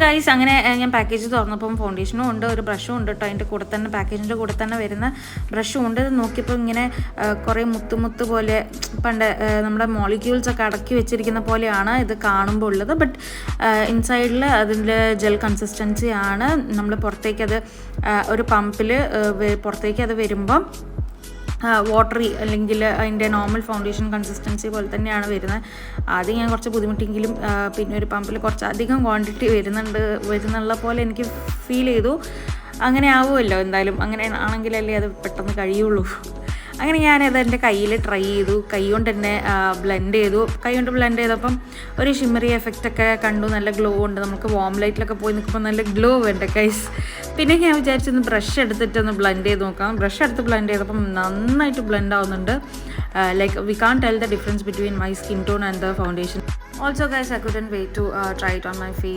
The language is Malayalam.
ഗൈസ് അങ്ങനെ ഞാൻ പാക്കേജ് തുറന്നപ്പം ഫൗണ്ടേഷനും ഉണ്ട്, ഒരു ബ്രഷും ഉണ്ട് കേട്ടോ. അതിൻ്റെ കൂടെ തന്നെ പാക്കേജിൻ്റെ കൂടെ തന്നെ വരുന്ന ബ്രഷും ഉണ്ട്. നോക്കിയപ്പോൾ ഇങ്ങനെ കുറേ മുത്ത് പോലെ പണ്ട് നമ്മുടെ മോളിക്യൂൾസ് ഒക്കെ അടക്കി വെച്ചിരിക്കുന്ന പോലെയാണ് ഇത് കാണുമ്പോൾ ഉള്ളത്. ബട്ട് ഇൻസൈഡിൽ അതിൻ്റെ ജെൽ കൺസിസ്റ്റൻസി ആണ്. നമ്മൾ പുറത്തേക്കത് ഒരു പമ്പിൽ പുറത്തേക്ക് അത് വരുമ്പം വാട്ടറി അല്ലെങ്കിൽ അതിൻ്റെ നോർമൽ ഫൗണ്ടേഷൻ കൺസിസ്റ്റൻസി പോലെ തന്നെയാണ് വരുന്നത്. ആദ്യം ഞാൻ കുറച്ച് ബുദ്ധിമുട്ടെങ്കിലും പിന്നെ ഒരു പമ്പിൽ കുറച്ച് അധികം ക്വാണ്ടിറ്റി വരുന്നുള്ള പോലെ എനിക്ക് ഫീൽ ചെയ്തു. അങ്ങനെ ആവുമല്ലോ എന്തായാലും, അങ്ങനെ ആണെങ്കിലല്ലേ അത് പെട്ടെന്ന് കഴിയുള്ളൂ. അങ്ങനെ ഞാനത് എൻ്റെ കയ്യിൽ ട്രൈ ചെയ്തു, കൈ കൊണ്ട് തന്നെ ബ്ലെൻഡ് ചെയ്തു. കൈ കൊണ്ട് ബ്ലെൻഡ് ചെയ്തപ്പം ഒരു ഷിമ്മറി എഫക്റ്റൊക്കെ കണ്ടു, നല്ല ഗ്ലോ ഉണ്ട്. നമുക്ക് വാം ലൈറ്റിലൊക്കെ പോയി നിൽക്കുമ്പോൾ നല്ല ഗ്ലോ ഉണ്ട് ഗൈസ്. പിന്നെ ഞാൻ വിചാരിച്ചൊന്ന് ബ്രഷ് എടുത്തിട്ടൊന്ന് ബ്ലെൻഡ് ചെയ്ത് നോക്കാം. ബ്രഷ് എടുത്ത് ബ്ലെൻഡ് ചെയ്തപ്പം നന്നായിട്ട് ബ്ലെൻഡ് ആവുന്നുണ്ട്. Like we can tell the difference between my skin tone and the foundation. Also guys I couldn't wait to try it on my face.